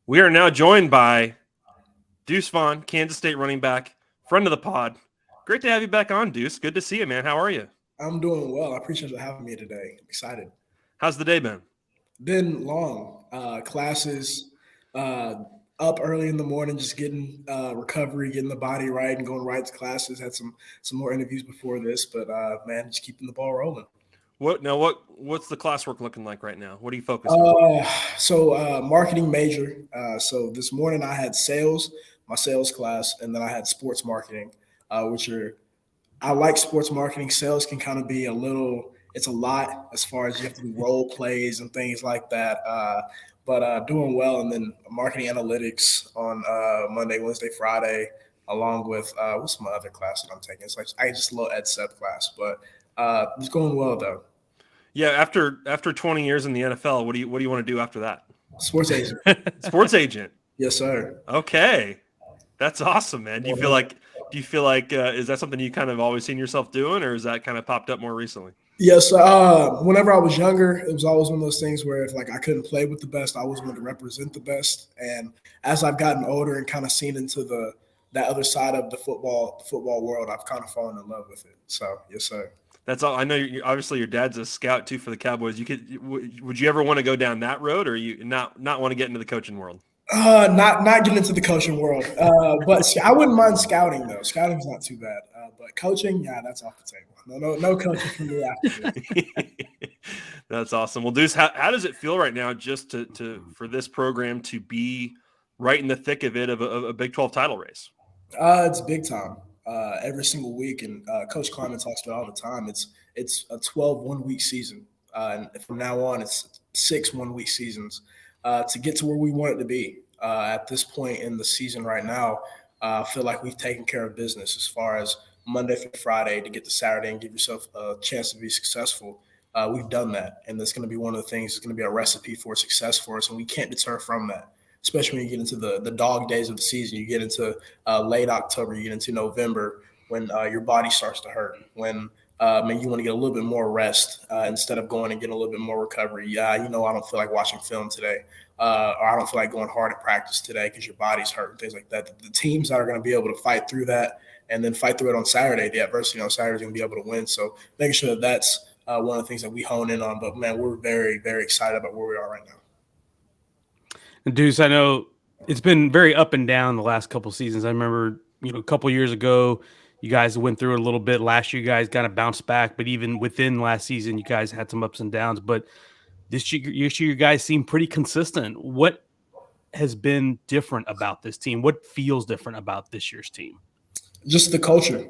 We are now joined by Deuce Vaughn, Kansas State running back, friend of the pod. Great to have you back on, Deuce. Good to see you, man. How are you? I'm doing well. I appreciate you having me today. I'm excited. How's the day been? Been long. Classes uh, up early in the morning, just getting recovery, getting the body right, and going right to classes. Had some more interviews before this, but man, just keeping the ball rolling. What's the classwork looking like right now? What are you focused on? Uh, Marketing major. So this morning I had sales, my sales class, and then I had sports marketing, which are I like sports marketing. Sales can kind of be it's a lot as far as you have to do role plays and things like that. But doing well. And then marketing analytics on Monday, Wednesday, Friday, along with what's my other class that I'm taking? It's like I just a little ed sep class, but it's going well though. Yeah, after 20 years in the NFL, what do you want to do after that? Sports agent. Sports agent. Yes, sir. Okay, that's awesome, man. Do you feel like is that something you kind of always seen yourself doing, or is that kind of popped up more recently? Yes. Whenever I was younger, it was always one of those things where if like I couldn't play with the best, I always wanted to represent the best. And as I've gotten older and kind of seen into that other side of the football world, I've kind of fallen in love with it. So yes, sir. That's all. I know. Obviously, your dad's a scout too for the Cowboys. Would you ever want to go down that road, or you not want to get into the coaching world? Not getting into the coaching world, but I wouldn't mind scouting though. Scouting's not too bad, but coaching, yeah, that's off the table. No coaching for me after this. That's awesome. Well, Deuce, how does it feel right now just to for this program to be right in the thick of it of a Big 12 title race? It's big time. Every single week, and Coach Klieman talks about it all the time. It's a 12 one-week season, and from now on, it's 6 one-week seasons to get to where we want it to be. At this point in the season right now, I feel like we've taken care of business as far as Monday through Friday to get to Saturday and give yourself a chance to be successful. We've done that, and that's going to be one of the things. It's going to be a recipe for success for us, and we can't deter from that. Especially when you get into the dog days of the season, you get into late October, you get into November when your body starts to hurt, when maybe you want to get a little bit more rest instead of going and getting a little bit more recovery. Yeah, I don't feel like watching film today, or I don't feel like going hard at practice today because your body's hurt and things like that. The teams that are going to be able to fight through that and then fight through it on Saturday, the adversity on Saturday is going to be able to win. So making sure that that's one of the things that we hone in on. But, man, we're very, very excited about where we are right now. And Deuce, I know it's been very up and down the last couple of seasons. I remember, a couple of years ago, you guys went through it a little bit. Last year, you guys kind of bounced back, but even within last season, you guys had some ups and downs. But this year, you guys seem pretty consistent. What has been different about this team? What feels different about this year's team? Just the culture.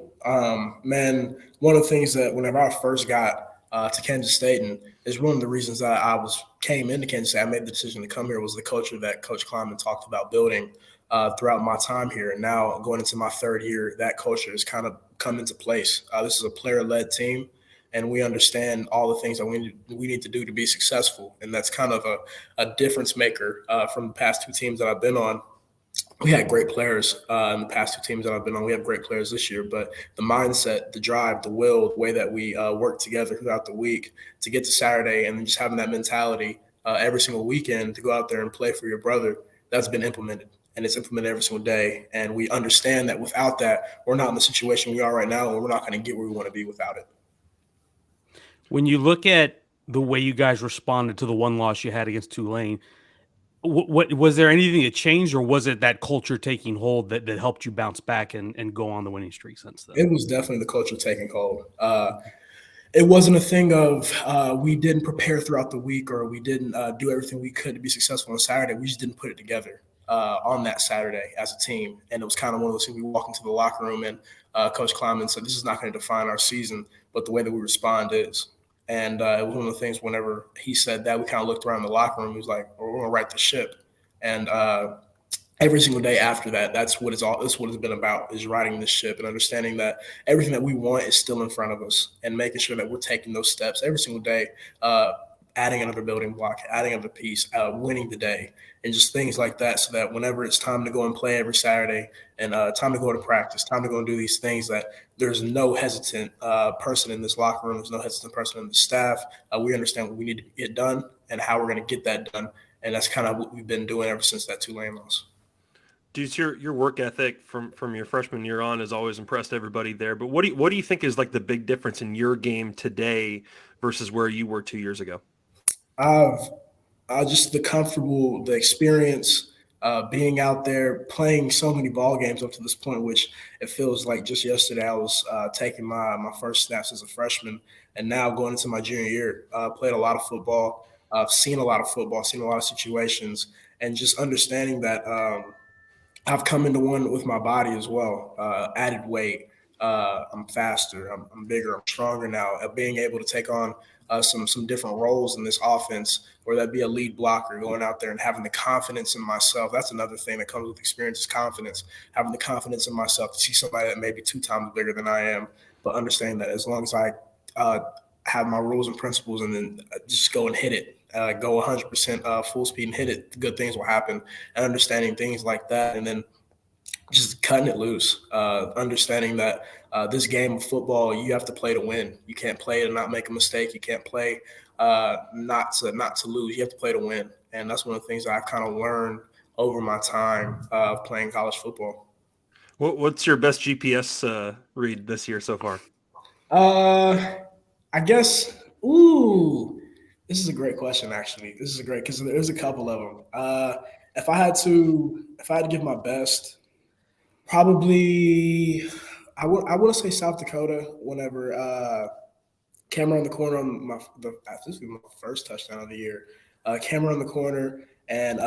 Man, one of the things that whenever I first got to Kansas State, and is one of the reasons that I came into Kansas State, I made the decision to come here, was the culture that Coach Klieman talked about building throughout my time here. And now going into my third year, that culture has kind of come into place. This is a player-led team, and we understand all the things that we need to do to be successful. And that's kind of a difference maker from the past two teams that I've been on. We had great players in the past two teams that I've been on. We have great players this year, but the mindset, the drive, the will, the way that we work together throughout the week to get to Saturday and just having that mentality every single weekend to go out there and play for your brother, that's been implemented. And it's implemented every single day. And we understand that without that, we're not in the situation we are right now, and we're not going to get where we want to be without it. When you look at the way you guys responded to the one loss you had against Tulane, what was there anything that changed, or was it that culture taking hold that helped you bounce back and go on the winning streak since then? It was definitely the culture taking hold. It wasn't a thing of we didn't prepare throughout the week or we didn't do everything we could to be successful on Saturday. We just didn't put it together on that Saturday as a team. And it was kind of one of those things. We walked into the locker room and Coach Klieman said, this is not going to define our season, but the way that we respond is. And it was one of the things whenever he said that, we kind of looked around the locker room. He was like, we're going to right the ship. And every single day after that, that's what it's been about, is riding this ship and understanding that everything that we want is still in front of us and making sure that we're taking those steps every single day, adding another building block, adding another piece, winning the day, and just things like that, so that whenever it's time to go and play every Saturday and time to go to practice, time to go and do these things, that there's no hesitant person in this locker room, there's no hesitant person in the staff. We understand what we need to get done and how we're going to get that done. And that's kind of what we've been doing ever since that Tulane loss. Dude, your work ethic from your freshman year on has always impressed everybody there. But what do you think is like the big difference in your game today versus where you were 2 years ago? Just the experience, being out there playing so many ball games up to this point, which it feels like just yesterday I was taking my first snaps as a freshman, and now going into my junior year, played a lot of football, seen a lot of football, seen a lot of situations, and just understanding that. I've come into one with my body as well. Added weight. I'm faster. I'm bigger. I'm stronger now. Being able to take on some different roles in this offense, whether that be a lead blocker, going out there and having the confidence in myself. That's another thing that comes with experience is confidence. Having the confidence in myself to see somebody that may be 2 times bigger than I am, but understanding that as long as I have my rules and principles and then just go and hit it. Go 100% full speed and hit it, good things will happen. And understanding things like that, and then just cutting it loose. Understanding that this game of football, you have to play to win. You can't play to not make a mistake. You can't play not to lose. You have to play to win, and that's one of the things that I've kind of learned over my time playing college football. What's your best GPS read this year so far? I guess. Ooh. This is a great question, actually. This is a great because there's a couple of them. If I had to give my best, probably I would say South Dakota. Whenever camera on the corner on this was my first touchdown of the year. Camera on the corner, and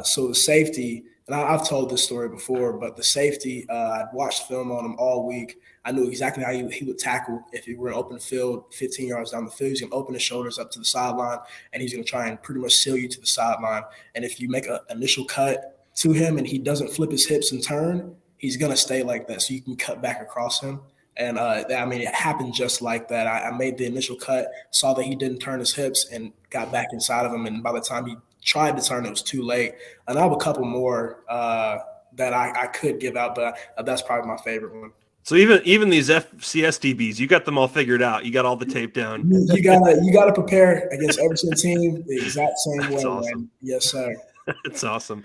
so the safety. And I've told this story before, but the safety, I'd watched film on him all week. I knew exactly how he would tackle if he were in open field, 15 yards down the field. He's going to open his shoulders up to the sideline, and he's going to try and pretty much seal you to the sideline. And if you make an initial cut to him and he doesn't flip his hips and turn, he's going to stay like that so you can cut back across him. And, it happened just like that. I made the initial cut, saw that he didn't turn his hips, and got back inside of him. And by the time he tried to turn, it was too late. And I have a couple more that I could give out, but that's probably my favorite one. So even these FCS DBs, you got them all figured out. You got all the tape down. You gotta prepare against every single team the exact same That's way. Awesome. Man. Yes, sir. It's awesome.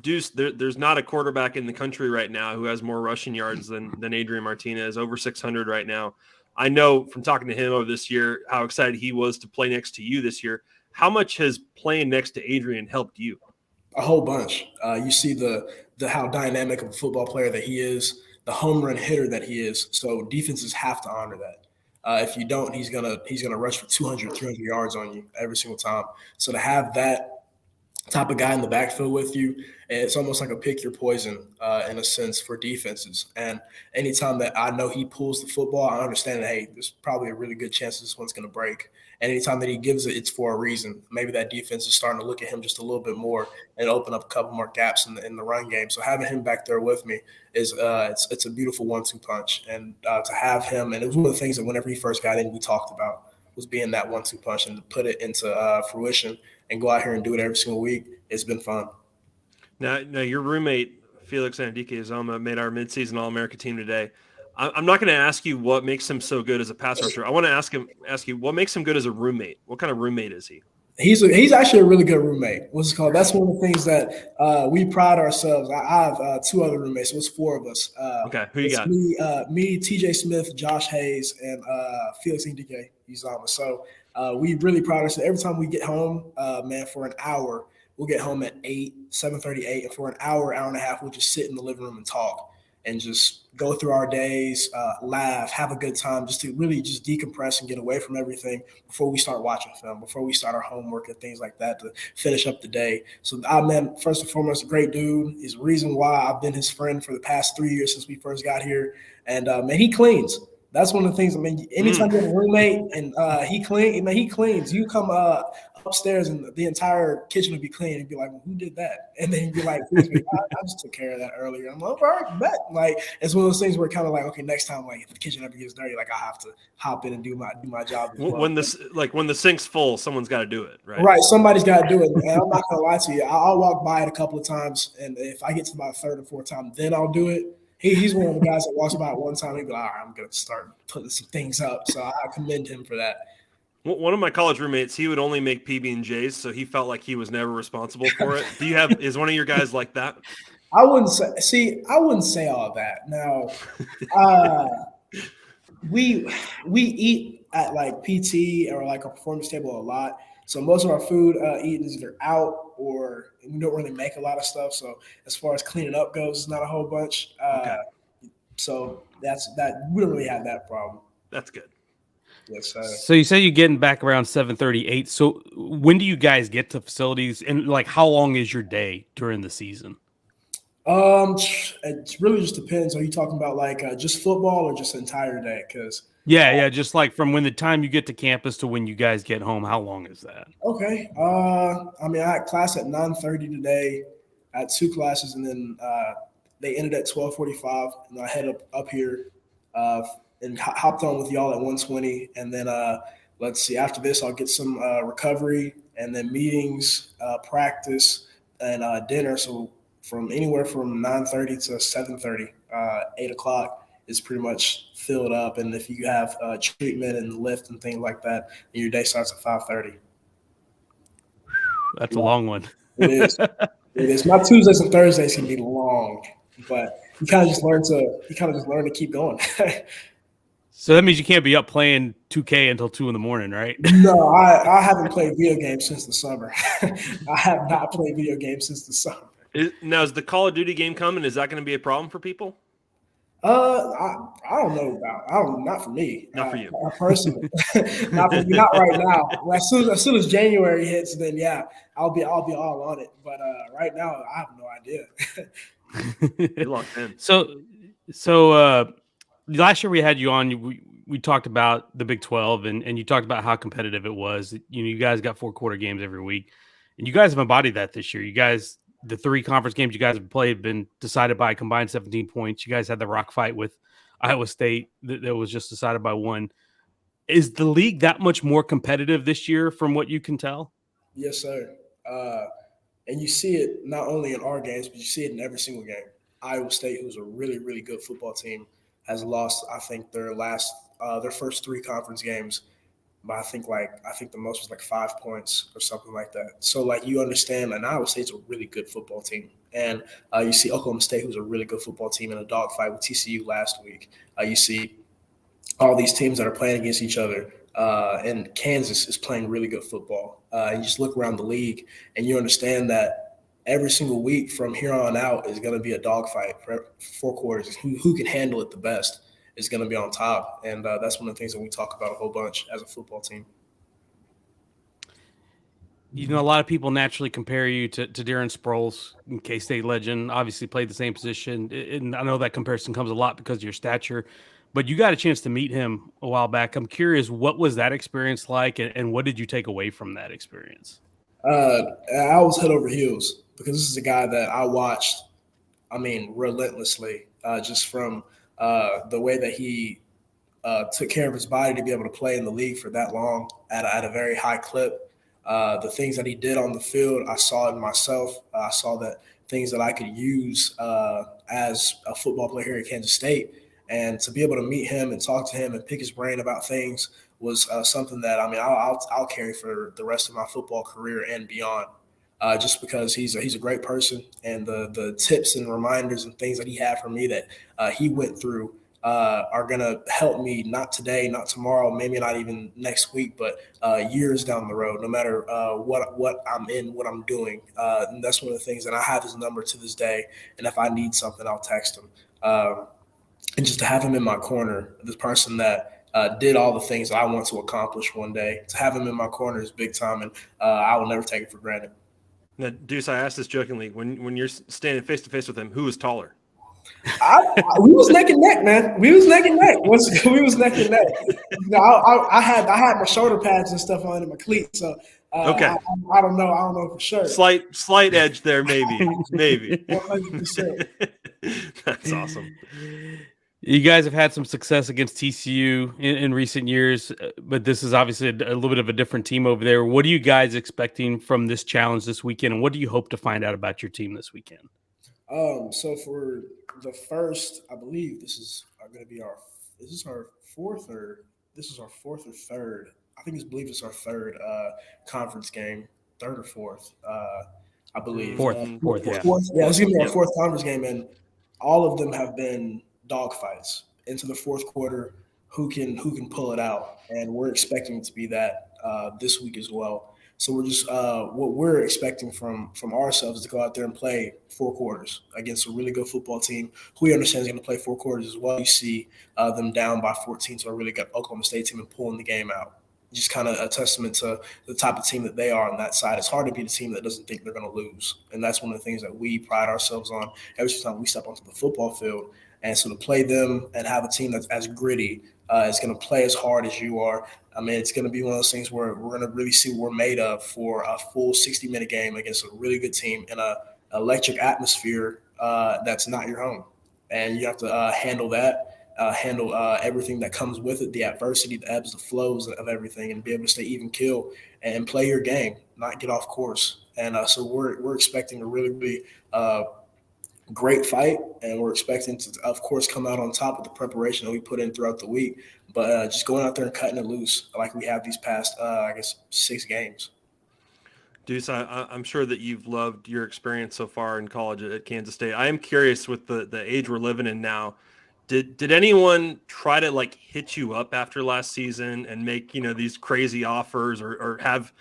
Deuce, there's not a quarterback in the country right now who has more rushing yards than Adrian Martinez, over 600 right now. I know from talking to him over this year how excited he was to play next to you this year. How much has playing next to Adrian helped you? A whole bunch. You see the how dynamic of a football player that he is, the home run hitter that he is. So defenses have to honor that. If you don't, he's gonna rush for 200, 300 yards on you every single time. So to have that type of guy in the backfield with you, it's almost like a pick your poison in a sense for defenses. And anytime that I know he pulls the football, I understand that, hey, there's probably a really good chance this one's going to break. And anytime that he gives it, it's for a reason. Maybe that defense is starting to look at him just a little bit more and open up a couple more gaps in the run game. So having him back there with me is it's a beautiful 1-2 punch. And to have him, and it was one of the things that whenever he first got in, we talked about was being that 1-2 punch, and to put it into fruition and go out here and do it every single week. It's been fun. Now your roommate Felix Anadike-Uzoma made our midseason All-America team today. I'm not going to ask you what makes him so good as a pass rusher. I want to ask you what makes him good as a roommate. What kind of roommate is he? He's actually a really good roommate. What's it called? That's one of the things that we pride ourselves. I have 2 other roommates, so it's 4 of us. Okay, who you got? Me, TJ Smith, Josh Hayes, and Felix Anadike-Uzoma. So we really pride ourselves. Every time we get home, for an hour, we'll get home at 7:30, 8, and for an hour and a half, we'll just sit in the living room and talk and just go through our days, laugh, have a good time, just to really just decompress and get away from everything before we start watching film, before we start our homework and things like that to finish up the day. So, first and foremost, a great dude. He's the reason why I've been his friend for the past 3 years since we first got here. And, he cleans. That's one of the things. Anytime you have a roommate and he cleans. You come upstairs and the entire kitchen would be clean and be like, well, who did that? And then you'd be like, I just took care of that earlier. I'm like, all right, bet. Like, it's one of those things where kind of like, okay, next time, like if the kitchen ever gets dirty, like I have to hop in and do my job. When the sink's full, someone's got to do it, right? Right, somebody's got to do it. And I'm not gonna lie to you. I'll walk by it a couple of times, and if I get to my 3rd or 4th time, then I'll do it. He's one of the guys that walks by it one time. He'd be like, all right, I'm going to start putting some things up. So I commend him for that. One of my college roommates, he would only make PB&Js, so he felt like he was never responsible for it. Is one of your guys like that? I wouldn't say all that. Now, uh, we eat at like PT or like a performance table a lot. So most of our food eaten is either out or we don't really make a lot of stuff. So as far as cleaning up goes, it's not a whole bunch. Okay. So that's that. We don't really have that problem. That's good. Yes, sir. So you say you're getting back around 7:38. So when do you guys get to facilities, and like how long is your day during the season? It really just depends. Are you talking about like just football or just entire day? Because Yeah, just like from when the time you get to campus to when you guys get home, how long is that? okay. I mean, I had class at 9:30 today. I had two classes, and then they ended at 12:45, and I head up here and hopped on with y'all at 1:20, and then let's see. After this, I'll get some recovery, and then meetings, practice, and dinner. So from anywhere from 9:30 to 7:30, 8 o'clock is pretty much filled up. And if you have treatment and lift and things like that, your day starts at 5:30. That's a long one. It is. It is. My Tuesdays and Thursdays can be long, but you kind of just learn to keep going. So that means you can't be up playing 2K until 2 a.m, right? No, I haven't played video games since the summer. I have not played video games since the summer. Now, is the Call of Duty game coming? Is that going to be a problem for people? I don't know about. Not for me. Not for you. Personally. Not for me. Not right now. As soon as January hits, then yeah, I'll be all on it. But right now, I have no idea. You're locked in. So last year we had you on. We talked about the Big 12, and you talked about how competitive it was. You guys got 4-quarter games every week, and you guys have embodied that this year. You guys. The 3 conference games you guys have played have been decided by a combined 17 points. You guys had the rock fight with Iowa State that was just decided by 1. Is the league that much more competitive this year from what you can tell? Yes, sir. And you see it not only in our games, but you see it in every single game. Iowa State, who's a really, really good football team, has lost, I think, their first 3 conference games. But I think the most was like 5 points or something like that. So like you understand, and Iowa State's a really good football team, and you see Oklahoma State, who's a really good football team, in a dogfight with TCU last week. You see all these teams that are playing against each other, and Kansas is playing really good football. You just look around the league, and you understand that every single week from here on out is going to be a dogfight for 4 quarters. Who can handle it the best is going to be on top. And that's one of the things that we talk about a whole bunch as a football team. A lot of people naturally compare you to Darren Sproles, K-State legend, obviously played the same position. And I know that comparison comes a lot because of your stature, but you got a chance to meet him a while back. I'm curious, what was that experience like, and what did you take away from that experience? I was head over heels because this is a guy that I watched, relentlessly, just from the way that he took care of his body to be able to play in the league for that long at a very high clip. The things that he did on the field, I saw in myself. I saw that things that I could use as a football player here at Kansas State. And to be able to meet him and talk to him and pick his brain about things was something that, I'll carry for the rest of my football career and beyond. Just because he's a great person, and the tips and reminders and things that he had for me that he went through are going to help me, not today, not tomorrow, maybe not even next week, but years down the road, no matter what I'm in, what I'm doing. And that's one of the things that I have his number to this day. And if I need something, I'll text him. And just to have him in my corner, this person that did all the things that I want to accomplish one day, to have him in my corner is big time, and I will never take it for granted. Now, Deuce, I asked this jokingly. When you're standing face to face with him, who is taller? We was neck and neck, man. We was neck and neck. We was neck and neck. I had my shoulder pads and stuff on in my cleats, so okay. I don't know. I don't know for sure. Slight edge there, maybe. 100%. That's awesome. You guys have had some success against TCU in recent years, but this is obviously a little bit of a different team over there. What are you guys expecting from this challenge this weekend, and what do you hope to find out about your team this weekend? So for the first, I believe this is going to be our fourth or third believe it's our third conference game, third or fourth, I believe. Fourth, yeah. Yeah, it's gonna be our Yep. fourth conference game, and all of them have been dogfights into the fourth quarter. Who can pull it out? And we're expecting it to be that this week as well. So we're just what we're expecting from ourselves is to go out there and play 4 quarters against a really good football team who we understand is going to play 4 quarters as well. You see them down by 14 to a really good Oklahoma State team and pulling the game out. Just kind of a testament to the type of team that they are on that side. It's hard to be the team that doesn't think they're going to lose, and that's one of the things that we pride ourselves on every time we step onto the football field. And so to play them and have a team that's as gritty, is going to play as hard as you are. I mean, it's going to be one of those things where we're going to really see what we're made of for a full 60-minute game against a really good team in an electric atmosphere that's not your home. And you have to handle that. Handle everything that comes with it, the adversity, the ebbs, the flows of everything, and be able to stay even keel and play your game, not get off course. And so we're expecting a really, really great fight, and we're expecting to, of course, come out on top with the preparation that we put in throughout the week. But just going out there and cutting it loose like we have these past, 6 games. Deuce, I'm sure that you've loved your experience so far in college at Kansas State. I am curious with the age we're living in now. Did anyone try to like hit you up after last season and make, these crazy offers or have,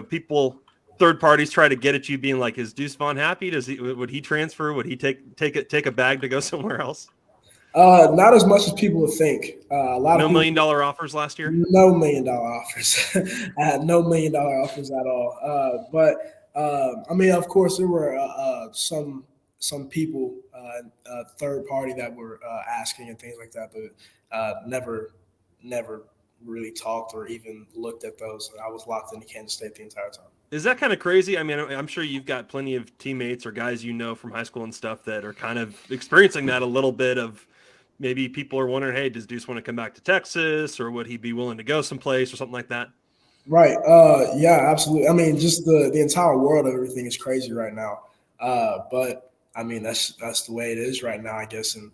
people, third parties try to get at you being like, is Deuce Vaughn happy? Would he transfer? Would he take a bag to go somewhere else? Not as much as people would think. A lot of $1 million offers last year? No $1 million offers. I had no $1 million offers at all. But I mean, of course, there were some people, third party that were asking and things like that, but never really talked or even looked at those. I was locked into Kansas State the entire time. Is that kind of crazy? I mean, I'm sure you've got plenty of teammates or guys from high school and stuff that are kind of experiencing that a little bit of maybe people are wondering, hey, does Deuce want to come back to Texas, or would he be willing to go someplace or something like that? Right. Yeah, absolutely. I mean, just the entire world of everything is crazy right now. But I mean, that's the way it is right now, I guess. And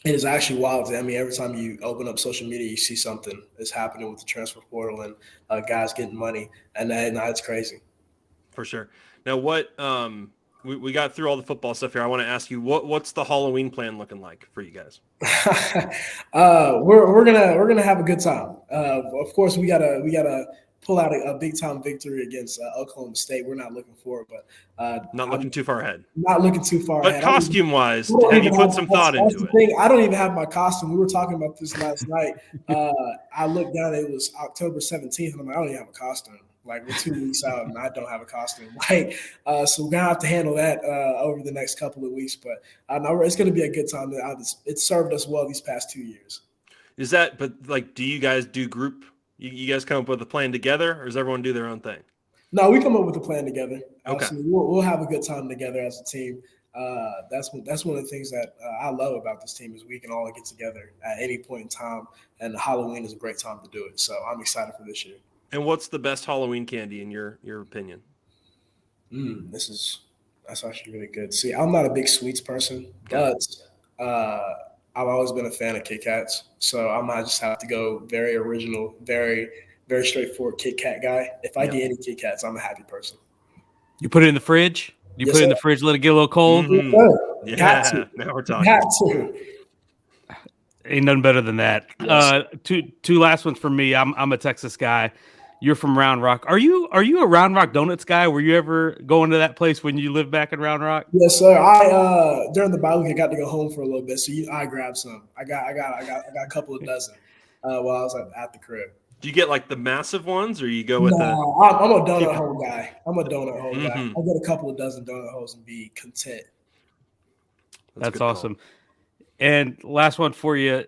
it is actually wild. I mean, every time you open up social media, you see something is happening with the transfer portal and guys getting money, and it's crazy. For sure. Now, what we got through all the football stuff here. I want to ask you, what's the Halloween plan looking like for you guys? We're gonna have a good time. Of course, we gotta pull out a big time victory against Oklahoma State. We're not looking for it, but not looking too far ahead. Not looking too far ahead. But costume wise, have you put some thought into it? I don't even have my costume. We were talking about this last night. I looked down, it was October 17th, and I'm like, I don't even have a costume. Like, we're 2 weeks out and I don't have a costume. Like, so we're gonna have to handle that over the next couple of weeks. But it's gonna be a good time. It's served us well these past 2 years. Is that? But like, do you guys do group? You guys come up with a plan together, or does everyone do their own thing? No, we come up with a plan together. Okay. Absolutely. We'll have a good time together as a team. That's one of the things that I love about this team is we can all get together at any point in time, and Halloween is a great time to do it. So I'm excited for this year. And what's the best Halloween candy in your opinion? That's actually really good. See, I'm not a big sweets person, but I've always been a fan of Kit Kats. So I might just have to go very original, very, very straightforward Kit Kat guy. If I get any Kit Kats, I'm a happy person. You put it in the fridge? You Yes, put it in sir. the fridge, let it get a little cold? Mm-hmm. Yeah, now we're talking. Got to. Ain't nothing better than that. Yes. Two last ones for me. I'm a Texas guy. You're from Round Rock. Are you a Round Rock Donuts guy? Were you ever going to that place when you lived back in Round Rock? Yes, sir. I during the bye week I got to go home for a little bit, so I grabbed some. I got a couple of dozen while I was at the crib. Do you get like the massive ones, or you go with I'm a donut hole guy. I'm a donut hole guy. I'll get a couple of dozen donut holes and be content. That's awesome. And last one for you.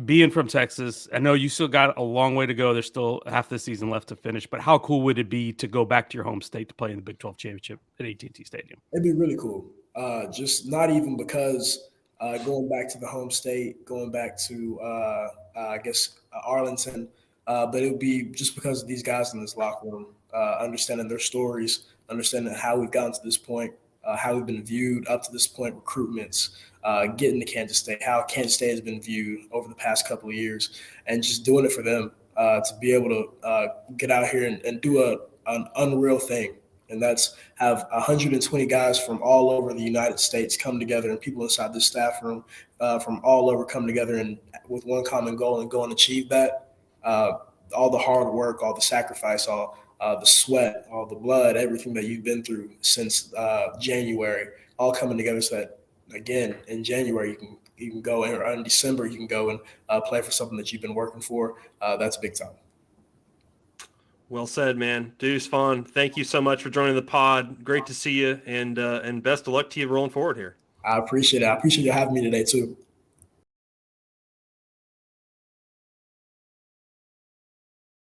Being from Texas, I know you still got a long way to go. There's still half the season left to finish, but how cool would it be to go back to your home state to play in the Big 12 championship at AT&T Stadium? It'd be really cool. Just not even because going back to the home state, going back to Arlington, but it would be just because of these guys in this locker room, understanding their stories, understanding how we've gotten to this point, how we've been viewed up to this point, recruitments, getting to Kansas State, how Kansas State has been viewed over the past couple of years, and just doing it for them. to be able to get out here and do an unreal thing. And that's have 120 guys from all over the United States come together, and people inside the staff room from all over come together and with one common goal and go and achieve that. All the hard work, all the sacrifice, all the sweat, all the blood, everything that you've been through since January, all coming together so that, again, in January you can go, or in December you can go and play for something that you've been working for. That's big time. Well said, man. Deuce Vaughn, thank you so much for joining the pod. Great to see you, and best of luck to you rolling forward here. I appreciate it. I appreciate you having me today too.